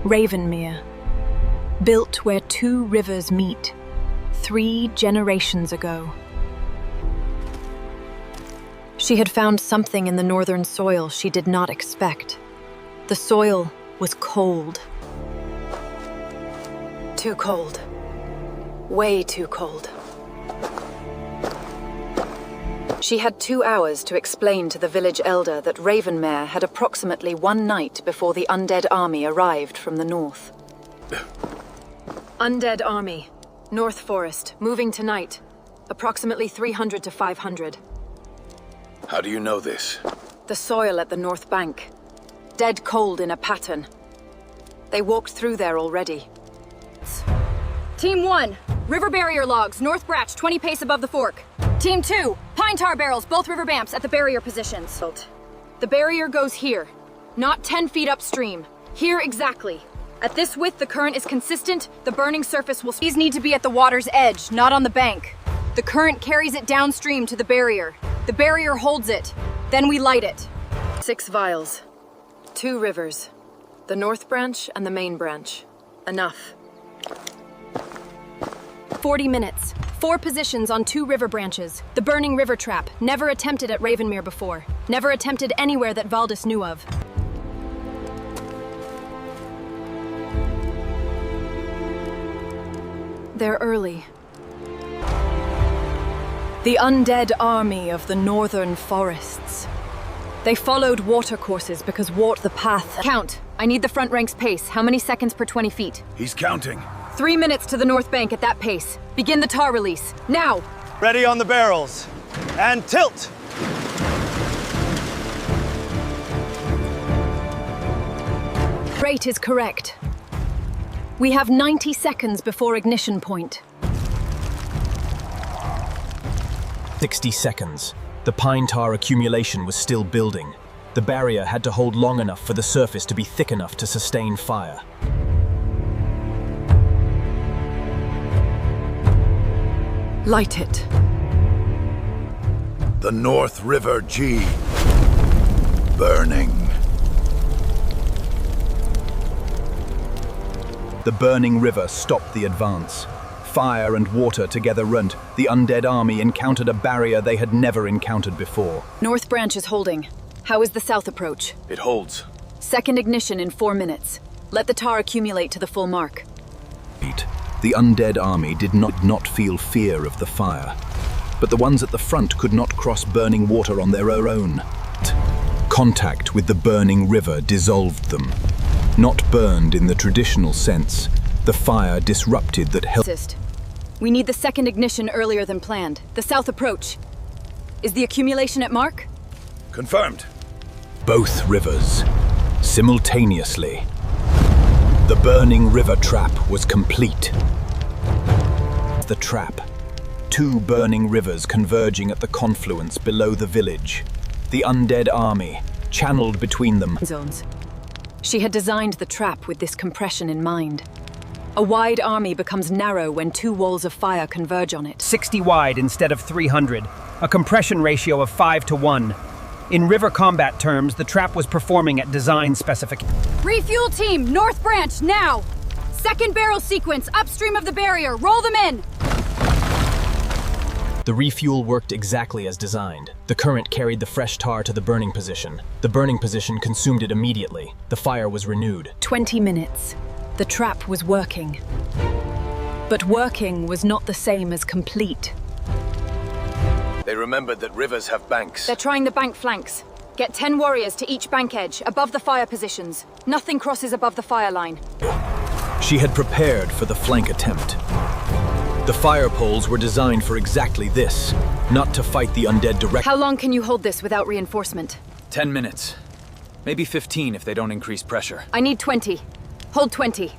Ravenmere, built where two rivers meet, 3 generations ago. She had found something in the northern soil she did not expect. The soil was cold. Too cold. Way too cold. She had 2 hours to explain to the village elder that Ravenmere had approximately 1 night before the Undead army arrived from the north. Undead army, North Forest, moving tonight. Approximately 300 to 500. How do you know this? The soil at the north bank. Dead cold in a pattern. They walked through there already. Team 1, river barrier logs, north branch, 20 pace above the fork. Team 2, pine tar barrels, both river bamps at the barrier positions. The barrier goes here, not 10 feet upstream. Here exactly. At this width, the current is consistent, the burning surface will... These need to be at the water's edge, not on the bank. The current carries it downstream to the barrier. The barrier holds it. Then we light it. 6 vials. 2 rivers. The north branch and the main branch. Enough. 40 minutes. 4 positions on 2 river branches. The burning river trap, never attempted at Ravenmere before. Never attempted anywhere that Valdis knew of. They're early. The undead army of the northern forests. They followed watercourses because the path... Count. I need the front rank's pace. How many seconds per 20 feet? He's counting. 3 minutes to the north bank at that pace. Begin the tar release. Now! Ready on the barrels. And tilt! Rate is correct. We have 90 seconds before ignition point. 60 seconds. The pine tar accumulation was still building. The barrier had to hold long enough for the surface to be thick enough to sustain fire. Light it. The North River G. Burning. The burning river stopped the advance. Fire and water together rent. The undead army encountered a barrier they had never encountered before. North branch is holding. How is the south approach? It holds. Second ignition in 4 minutes. Let the tar accumulate to the full mark. The undead army did not feel fear of the fire. But the ones at the front could not cross burning water on their own. Contact with the burning river dissolved them. Not burned in the traditional sense, the fire disrupted that held. We need the second ignition earlier than planned. The south approach. Is the accumulation at mark? Confirmed. Both rivers, simultaneously. The burning river trap was complete. The trap. 2 burning rivers converging at the confluence below the village. The undead army, channeled between them. Zones. She had designed the trap with this compression in mind. A wide army becomes narrow when 2 walls of fire converge on it. 60 wide instead of 300, a compression ratio of 5 to 1. In river combat terms, the trap was performing at design specification. Refuel team, north branch, now! Second barrel sequence, upstream of the barrier, roll them in! The refuel worked exactly as designed. The current carried the fresh tar to the burning position. The burning position consumed it immediately. The fire was renewed. 20 minutes. The trap was working. But working was not the same as complete. They remembered that rivers have banks. They're trying the bank flanks. Get 10 warriors to each bank edge, above the fire positions. Nothing crosses above the fire line. She had prepared for the flank attempt. The fire poles were designed for exactly this, not to fight the undead directly. How long can you hold this without reinforcement? 10 minutes. Maybe 15 if they don't increase pressure. I need 20. Hold 20.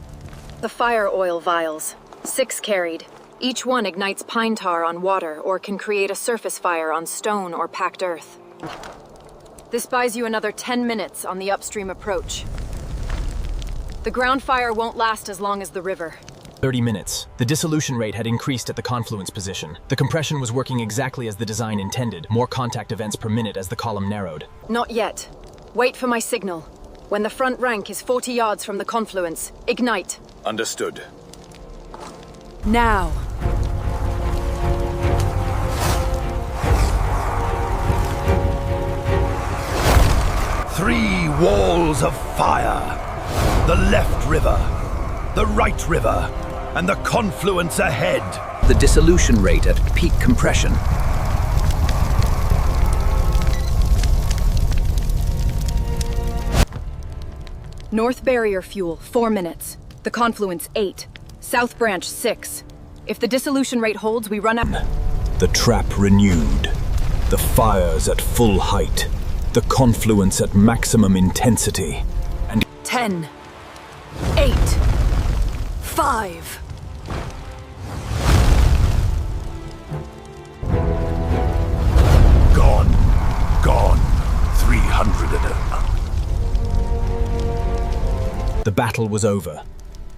The fire oil vials. 6 carried. Each one ignites pine tar on water or can create a surface fire on stone or packed earth. This buys you another 10 minutes on the upstream approach. The ground fire won't last as long as the river. 30 minutes. The dissolution rate had increased at the confluence position. The compression was working exactly as the design intended. More contact events per minute as the column narrowed. Not yet. Wait for my signal. When the front rank is 40 yards from the confluence, ignite. Understood. Now. Three walls of fire. The left river, the right river, and the confluence ahead. The dissolution rate at peak compression. North barrier fuel, 4 minutes. The confluence, 8. South branch, 6. If the dissolution rate holds, we run out. The trap renewed. The fires at full height. The confluence at maximum intensity. And 10, 8, 5. gone. 300 and The battle was over.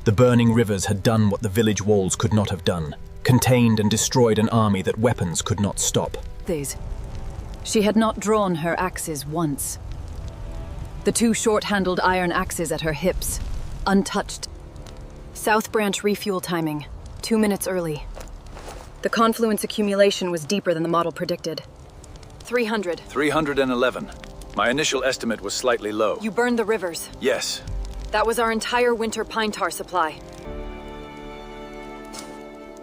The burning rivers had done what the village walls could not have done, contained and destroyed an army that weapons could not stop. She had not drawn her axes once. The 2 short-handled iron axes at her hips, untouched. South branch refuel timing, 2 minutes early. The confluence accumulation was deeper than the model predicted. 300. 311. My initial estimate was slightly low. You burned the rivers. Yes. That was our entire winter pine tar supply.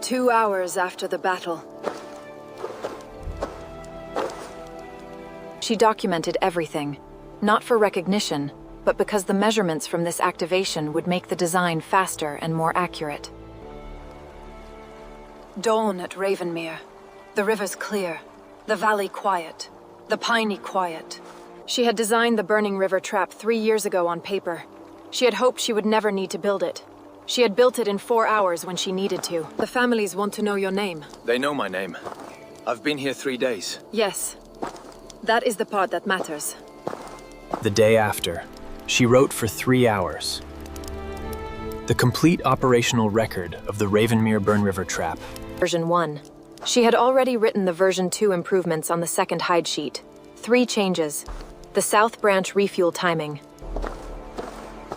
2 hours after the battle. She documented everything, not for recognition, but because the measurements from this activation would make the design faster and more accurate. Dawn at Ravenmere. The river's clear, the valley quiet, the piney quiet. She had designed the burning river trap 3 years ago on paper. She had hoped she would never need to build it. She had built it in 4 hours when she needed to. The families want to know your name. They know my name. I've been here 3 days. Yes. That is the part that matters. The day after, she wrote for 3 hours. The complete operational record of the Ravenmere Burn River Trap. Version 1. She had already written the version 2 improvements on the second hide sheet. 3 changes. The South Branch refuel timing.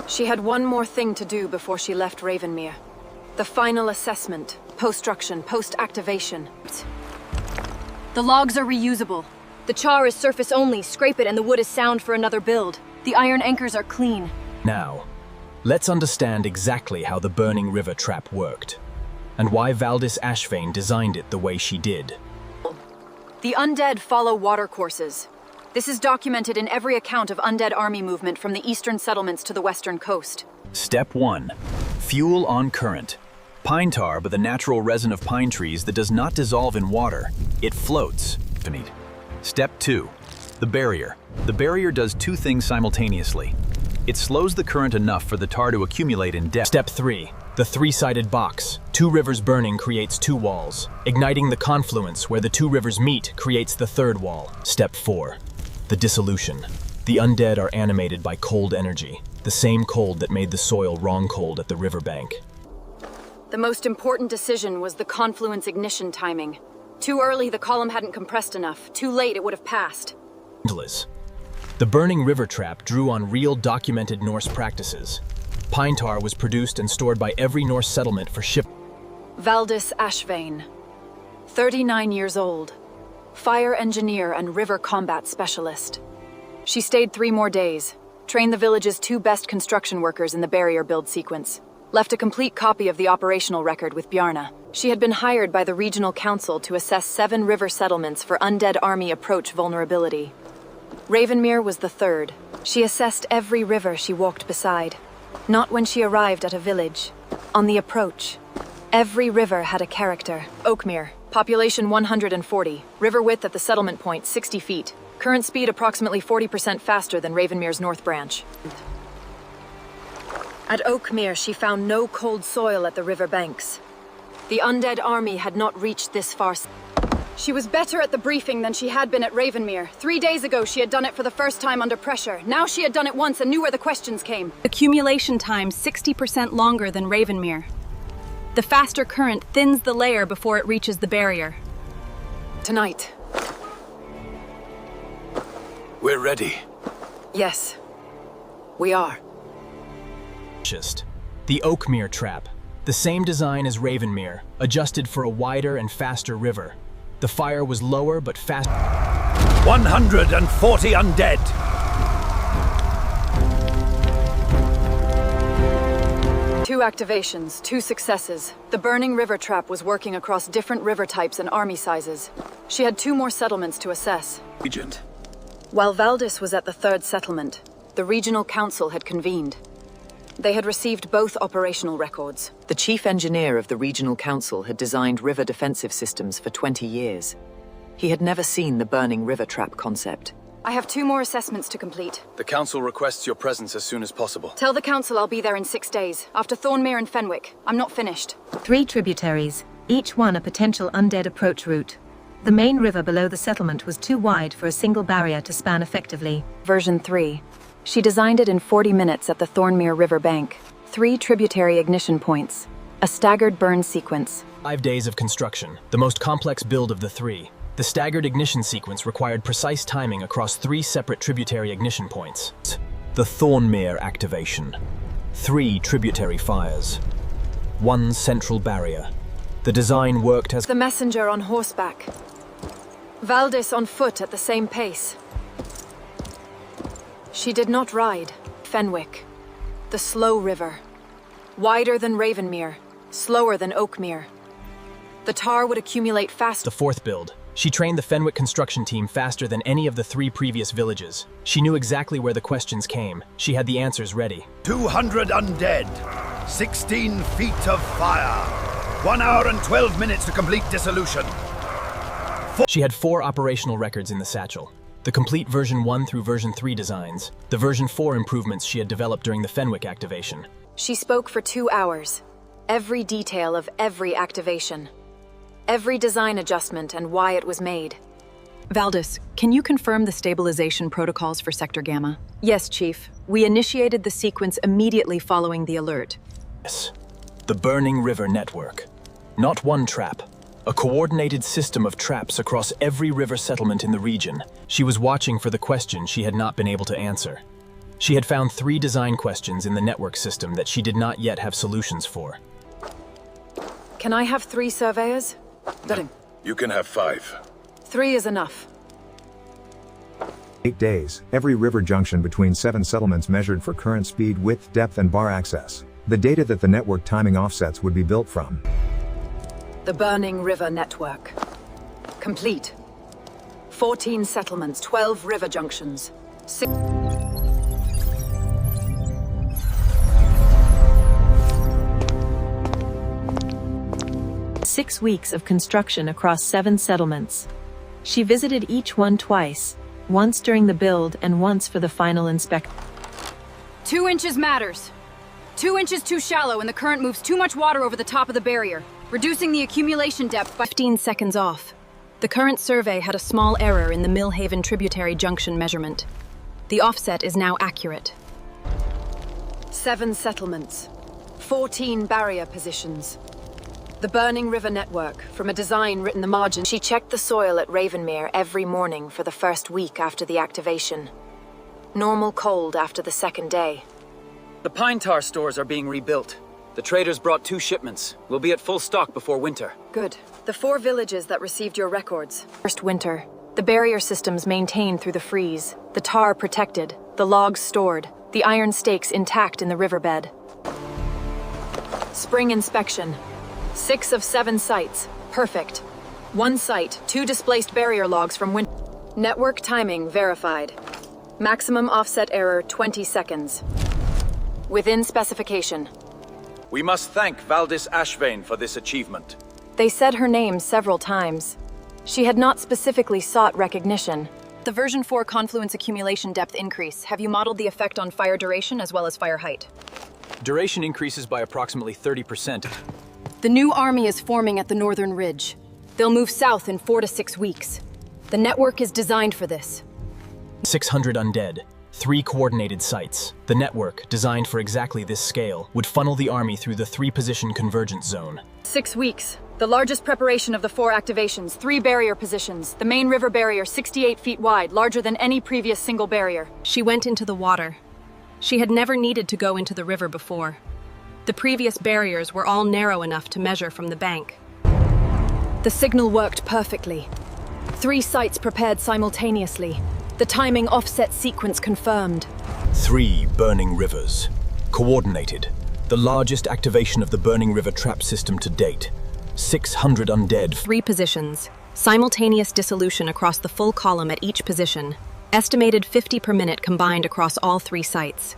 She had one more thing to do before she left Ravenmere. The final assessment, post-struction, post-activation. The logs are reusable. The char is surface only, scrape it and the wood is sound for another build. The iron anchors are clean. Now, let's understand exactly how the burning river trap worked, and why Valdis Ashvane designed it the way she did. The Undead follow watercourses. This is documented in every account of Undead army movement from the eastern settlements to the western coast. Step 1. Fuel on current. Pine tar by the natural resin of pine trees that does not dissolve in water. It floats. Step 2. The barrier. The barrier does 2 things simultaneously. It slows the current enough for the tar to accumulate in depth. Step 3. The 3-sided box. 2 rivers burning creates 2 walls. Igniting the confluence where the 2 rivers meet creates the 3rd wall. Step 4. The dissolution. The undead are animated by cold energy, the same cold that made the soil wrong cold at the riverbank. The most important decision was the confluence ignition timing. Too early, the column hadn't compressed enough. Too late, it would have passed. The burning river trap drew on real documented Norse practices. Pine tar was produced and stored by every Norse settlement for ship. Valdis Ashvane. 39 years old. Fire engineer and river combat specialist. She stayed 3 more days, trained the village's 2 best construction workers in the barrier build sequence, left a complete copy of the operational record with Bjarna. She had been hired by the regional council to assess 7 river settlements for undead army approach vulnerability. Ravenmere was the 3rd. She assessed every river she walked beside. Not when she arrived at a village. On the approach. Every river had a character. Oakmere, population 140. River width at the settlement point 60 feet. Current speed approximately 40% faster than Ravenmere's North Branch. At Oakmere, she found no cold soil at the river banks. The undead army had not reached this far. She was better at the briefing than she had been at Ravenmere. 3 days ago, she had done it for the first time under pressure. Now she had done it once and knew where the questions came. Accumulation time 60% longer than Ravenmere. The faster current thins the layer before it reaches the barrier. Tonight. We're ready. Yes. We are. The Oakmere Trap. The same design as Ravenmere, adjusted for a wider and faster river. The fire was lower but faster. 140 undead! Two activations, two successes. The Burning River Trap was working across different river types and army sizes. She had 2 more settlements to assess. Regent. While Valdis was at the 3rd settlement, the Regional Council had convened. They had received both operational records. The chief engineer of the Regional Council had designed river defensive systems for 20 years. He had never seen the Burning River Trap concept. I have 2 more assessments to complete. The Council requests your presence as soon as possible. Tell the Council I'll be there in 6 days, after Thornmere and Fenwick. I'm not finished. 3 tributaries, each one a potential undead approach route. The main river below the settlement was too wide for a single barrier to span effectively. Version 3. She designed it in 40 minutes at the Thornmere River bank. 3 tributary ignition points. A staggered burn sequence. 5 days of construction, the most complex build of the 3. The staggered ignition sequence required precise timing across 3 separate tributary ignition points. The Thornmere activation. 3 tributary fires. 1 central barrier. The design worked as the messenger on horseback. Valdis on foot at the same pace. She did not ride. Fenwick. The slow river. Wider than Ravenmere. Slower than Oakmere. The tar would accumulate fast. The 4th build. She trained the Fenwick construction team faster than any of the 3 previous villages. She knew exactly where the questions came. She had the answers ready. 200 undead. 16 feet of fire. 1 hour and 12 minutes to complete dissolution. She had 4 operational records in the satchel. The complete version 1 through version 3 designs. The version 4 improvements she had developed during the Fenwick activation. She spoke for 2 hours. Every detail of every activation. Every design adjustment and why it was made. Valdis, can you confirm the stabilization protocols for Sector Gamma? Yes, Chief. We initiated the sequence immediately following the alert. Yes. The Burning River Network. Not one trap. A coordinated system of traps across every river settlement in the region. She was watching for the question she had not been able to answer. She had found 3 design questions in the network system that she did not yet have solutions for. Can I have 3 surveyors? You can have 5. 3 is enough. 8 days, every river junction between 7 settlements measured for current speed, width, depth and bar access. The data that the network timing offsets would be built from. The Burning River Network. Complete. 14 settlements, 12 river junctions. 6 weeks of construction across 7 settlements. She visited each one twice, once during the build and once for the final inspection. 2 inches matters. 2 inches too shallow and the current moves too much water over the top of the barrier, reducing the accumulation depth by 15 seconds off. The current survey had a small error in the Millhaven tributary junction measurement. The offset is now accurate. 7 settlements. 14 barrier positions. The Burning River Network, from a design written the margin. She checked the soil at Ravenmere every morning for the first week after the activation. Normal cold after the 2nd day. The pine tar stores are being rebuilt. The traders brought 2 shipments. We'll be at full stock before winter. Good. The 4 villages that received your records. First winter. The barrier systems maintained through the freeze. The tar protected. The logs stored. The iron stakes intact in the riverbed. Spring inspection. 6 of 7 sites. Perfect. 1 site, 2 displaced barrier logs from winter. Network timing verified. Maximum offset error 20 seconds. Within specification. We must thank Valdis Ashvane for this achievement. They said her name several times. She had not specifically sought recognition. The version 4 confluence accumulation depth increase. Have you modeled the effect on fire duration as well as fire height? Duration increases by approximately 30%. The new army is forming at the northern ridge. They'll move south in 4 to 6 weeks. The network is designed for this. 600 undead, 3 coordinated sites. The network, designed for exactly this scale, would funnel the army through the 3-position convergence zone. 6 weeks. The largest preparation of the 4 activations, 3 barrier positions. The main river barrier 68 feet wide, larger than any previous single barrier. She went into the water. She had never needed to go into the river before. The previous barriers were all narrow enough to measure from the bank. The signal worked perfectly. 3 sites prepared simultaneously. The timing offset sequence confirmed. 3 burning rivers. Coordinated. The largest activation of the burning river trap system to date. 600 undead. 3 positions. Simultaneous dissolution across the full column at each position. Estimated 50 per minute combined across all 3 sites.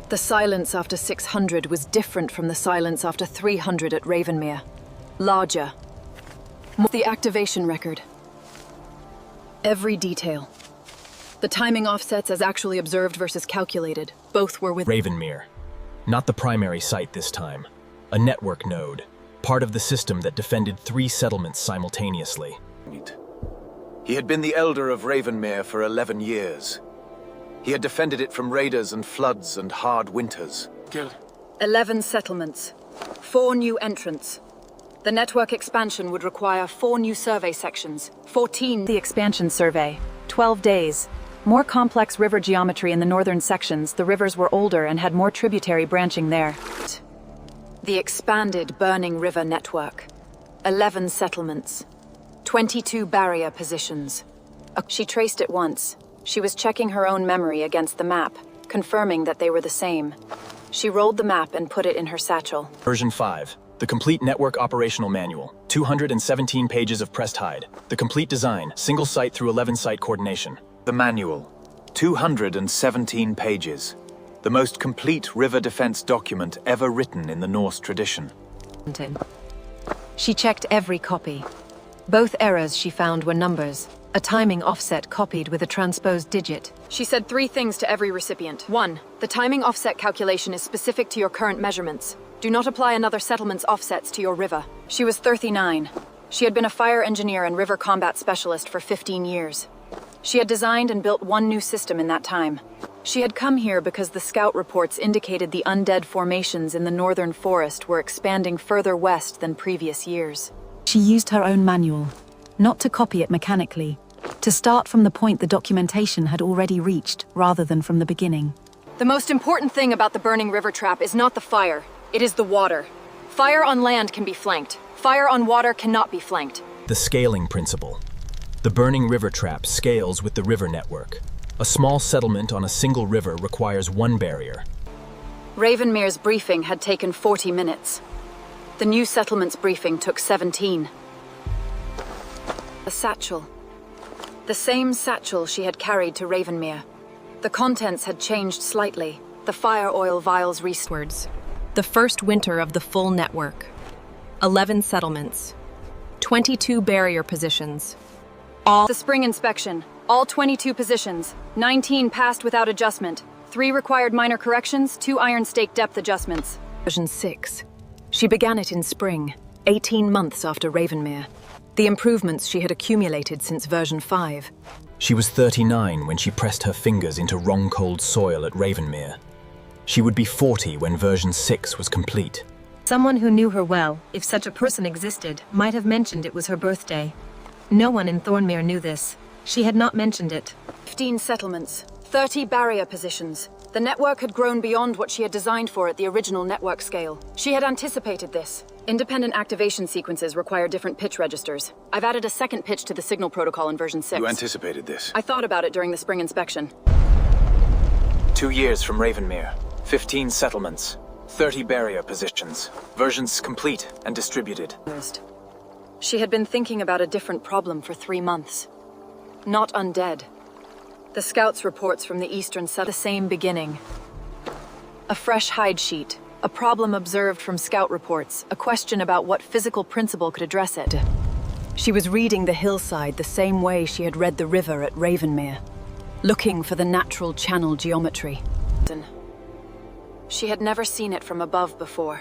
The silence after 600 was different from the silence after 300 at Ravenmere. Larger. The activation record. Every detail. The timing offsets as actually observed versus calculated. Both were with Ravenmere. Not the primary site this time. A network node. Part of the system that defended 3 settlements simultaneously. He had been the elder of Ravenmere for 11 years. He had defended it from raiders and floods and hard winters. 11 settlements. 4 new entrants. The network expansion would require 4 new survey sections. 14. The expansion survey. 12 days. More complex river geometry in the northern sections. The rivers were older and had more tributary branching there. The expanded Burning River network. 11 settlements. 22 barrier positions. She traced it once. She was checking her own memory against the map, confirming that they were the same. She rolled the map and put it in her satchel. Version 5. The complete network operational manual. 217 pages of pressed hide. The complete design, single site through 11 site coordination. The manual. 217 pages. The most complete river defense document ever written in the Norse tradition. She checked every copy. Both errors she found were numbers. A timing offset copied with a transposed digit. She said 3 things to every recipient. 1. The timing offset calculation is specific to your current measurements. Do not apply another settlement's offsets to your river. She was 39. She had been a fire engineer and river combat specialist for 15 years. She had designed and built 1 new system in that time. She had come here because the scout reports indicated the undead formations in the northern forest were expanding further west than previous years. She used her own manual, not to copy it mechanically, to start from the point the documentation had already reached, rather than from the beginning. The most important thing about the Burning River trap is not the fire, it is the water. Fire on land can be flanked. Fire on water cannot be flanked. The scaling principle. The burning river trap scales with the river network. A small settlement on a single river requires 1 barrier. Ravenmere's briefing had taken 40 minutes. The new settlement's briefing took 17. A satchel. The same satchel she had carried to Ravenmere. The contents had changed slightly. The fire oil vials Eastwards. The first winter of the full network. 11 settlements. 22 barrier positions. The spring inspection. All 22 positions. 19 passed without adjustment. 3 required minor corrections, 2 iron stake depth adjustments. Version 6. She began it in spring, 18 months after Ravenmere. The improvements she had accumulated since version 5. She was 39 when she pressed her fingers into wrong cold soil at Ravenmere. She would be 40 when version 6 was complete. Someone who knew her well, if such a person existed, might have mentioned it was her birthday. No one in Thornmere knew this. She had not mentioned it. 15 settlements, 30 barrier positions. The network had grown beyond what she had designed for at the original network scale. She had anticipated this. Independent activation sequences require different pitch registers. I've added a second pitch to the signal protocol in version 6. You anticipated this? I thought about it during the spring inspection. 2 years from Ravenmere. 15 settlements. 30 barrier positions. Versions complete and distributed. She had been thinking about a different problem for 3 months. Not undead. The scouts' reports from the eastern set the same beginning. A fresh hide sheet, a problem observed from scout reports, a question about what physical principle could address it. She was reading the hillside the same way she had read the river at Ravenmere, looking for the natural channel geometry. She had never seen it from above before.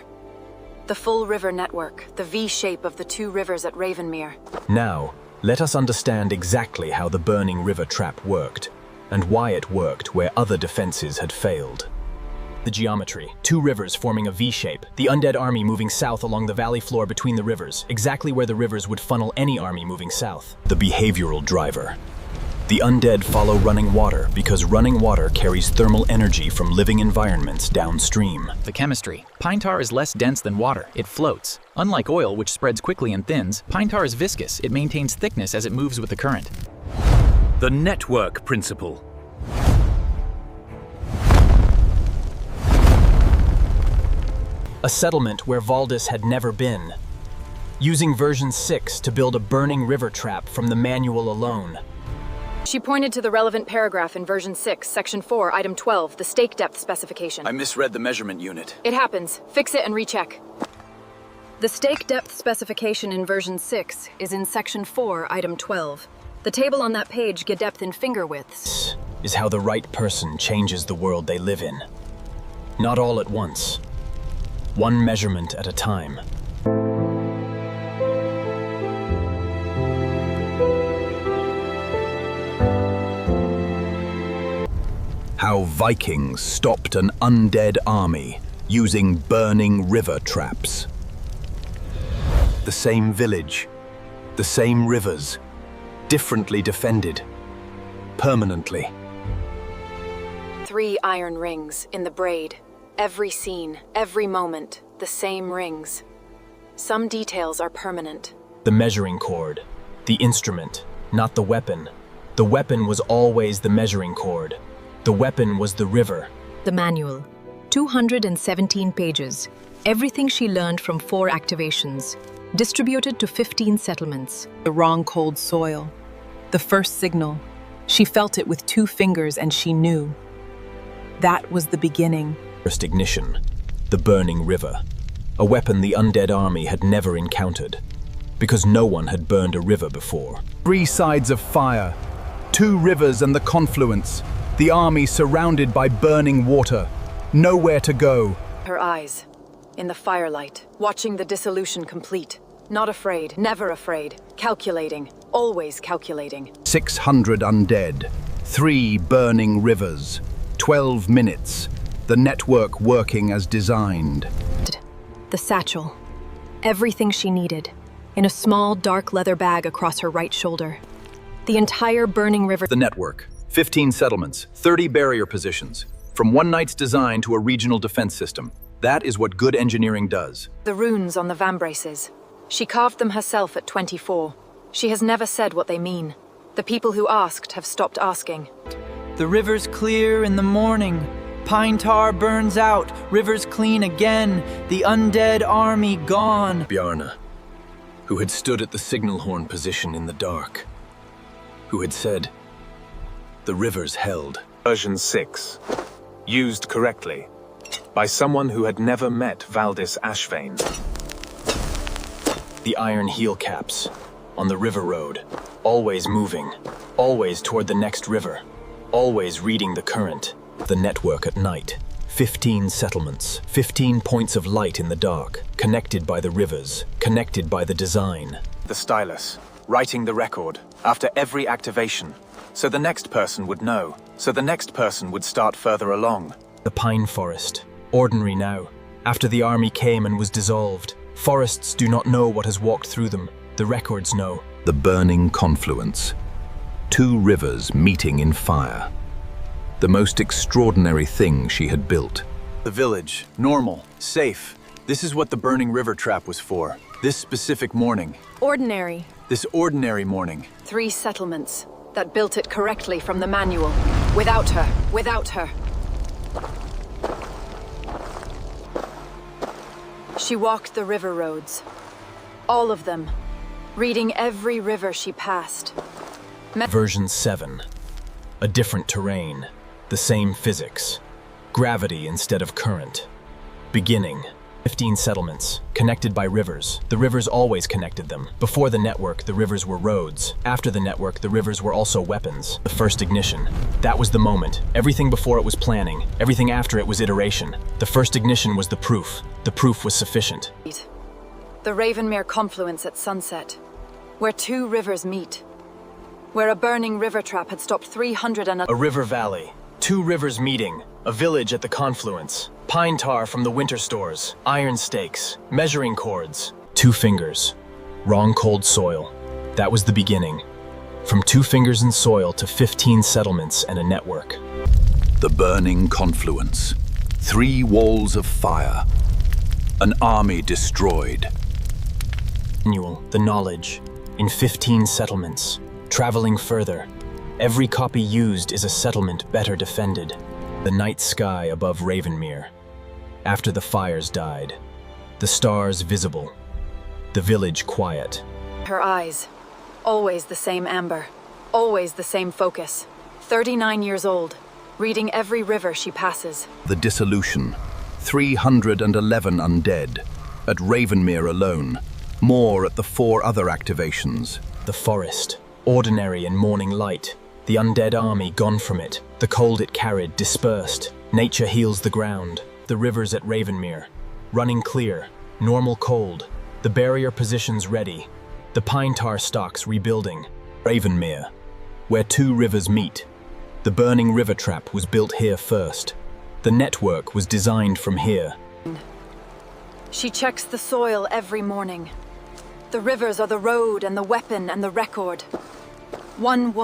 The full river network, the V-shape of the 2 rivers at Ravenmere. Now, let us understand exactly how the burning river trap worked, and why it worked where other defenses had failed. The geometry, 2 rivers forming a V-shape, the undead army moving south along the valley floor between the rivers, exactly where the rivers would funnel any army moving south. The behavioral driver. The undead follow running water because running water carries thermal energy from living environments downstream. The chemistry. Pine tar is less dense than water. It floats. Unlike oil, which spreads quickly and thins, pine tar is viscous. It maintains thickness as it moves with the current. The network principle. A settlement where Valdis had never been. Using version 6 to build a burning river trap from the manual alone. She pointed to the relevant paragraph in version 6, section 4, item 12, the stake depth specification. I misread the measurement unit. It happens. Fix it and recheck. The stake depth specification in version 6 is in section 4, item 12. The table on that page gives depth in finger widths. This is how the right person changes the world they live in. Not all at once. One measurement at a time. How Vikings stopped an undead army using burning river traps. The same village, the same rivers, differently defended, permanently. 3 iron rings in the braid. Every scene, every moment, the same rings. Some details are permanent. The measuring cord, the instrument, not the weapon. The weapon was always the measuring cord. The weapon was the river. The manual. 217 pages. Everything she learned from 4 activations. Distributed to 15 settlements. The wrong cold soil. The first signal. She felt it with 2 fingers and she knew. That was the beginning. First ignition. The burning river. A weapon the undead army had never encountered. Because no one had burned a river before. 3 sides of fire. 2 rivers and the confluence. The army surrounded by burning water. Nowhere to go. Her eyes, in the firelight, watching the dissolution complete. Not afraid, never afraid. Calculating, always calculating. 600 undead. 3 burning rivers. 12 minutes. The network working as designed. The satchel. Everything she needed. In a small, dark leather bag across her right shoulder. The entire burning river. The network. 15 settlements, 30 barrier positions. From one night's design to a regional defense system. That is what good engineering does. The runes on the vambraces. She carved them herself at 24. She has never said what they mean. The people who asked have stopped asking. The river's clear in the morning. Pine tar burns out. River's clean again. The undead army gone. Bjarne, who had stood at the signal horn position in the dark. Who had said, "The river's held." Version 6. Used correctly. By someone who had never met Valdis Ashvane. The iron heel caps. On the river road. Always moving. Always toward the next river. Always reading the current. The network at night. 15 settlements. 15 points of light in the dark. Connected by the rivers. Connected by the design. The stylus. Writing the record. After every activation. So the next person would know. So the next person would start further along. The pine forest. Ordinary now. After the army came and was dissolved. Forests do not know what has walked through them. The records know. The burning confluence. 2 rivers meeting in fire. The most extraordinary thing she had built. The village. Normal. Safe. This is what the burning river trap was for. This specific morning. Ordinary. This ordinary morning. 3 settlements that built it correctly from the manual. Without her. Without her. She walked the river roads. All of them. Reading every river she passed. Version 7. A different terrain. The same physics. Gravity instead of current. Beginning. 15 settlements, connected by rivers. The rivers always connected them. Before the network, the rivers were roads. After the network, the rivers were also weapons. The first ignition. That was the moment. Everything before it was planning. Everything after it was iteration. The first ignition was the proof. The proof was sufficient. The Ravenmere confluence at sunset. Where 2 rivers meet. Where a burning river trap had stopped 300 and a river valley. 2 rivers meeting. A village at the confluence. Pine tar from the winter stores. Iron stakes. Measuring cords. 2 fingers. Wrong cold soil. That was the beginning. From 2 fingers in soil to 15 settlements and a network. The burning confluence. 3 walls of fire. An army destroyed. The knowledge. In 15 settlements. Traveling further. Every copy used is a settlement better defended. The night sky above Ravenmere. After the fires died. The stars visible. The village quiet. Her eyes. Always the same amber. Always the same focus. 39 years old. Reading every river she passes. The dissolution. 311 undead. At Ravenmere alone. More at the 4 other activations. The forest. Ordinary in morning light. The undead army gone from it. The cold it carried dispersed. Nature heals the ground. The rivers at Ravenmere. Running clear. Normal cold. The barrier positions ready. The pine tar stocks rebuilding. Ravenmere, where 2 rivers meet. The burning river trap was built here first. The network was designed from here. She checks the soil every morning. The rivers are the road and the weapon and the record. One woman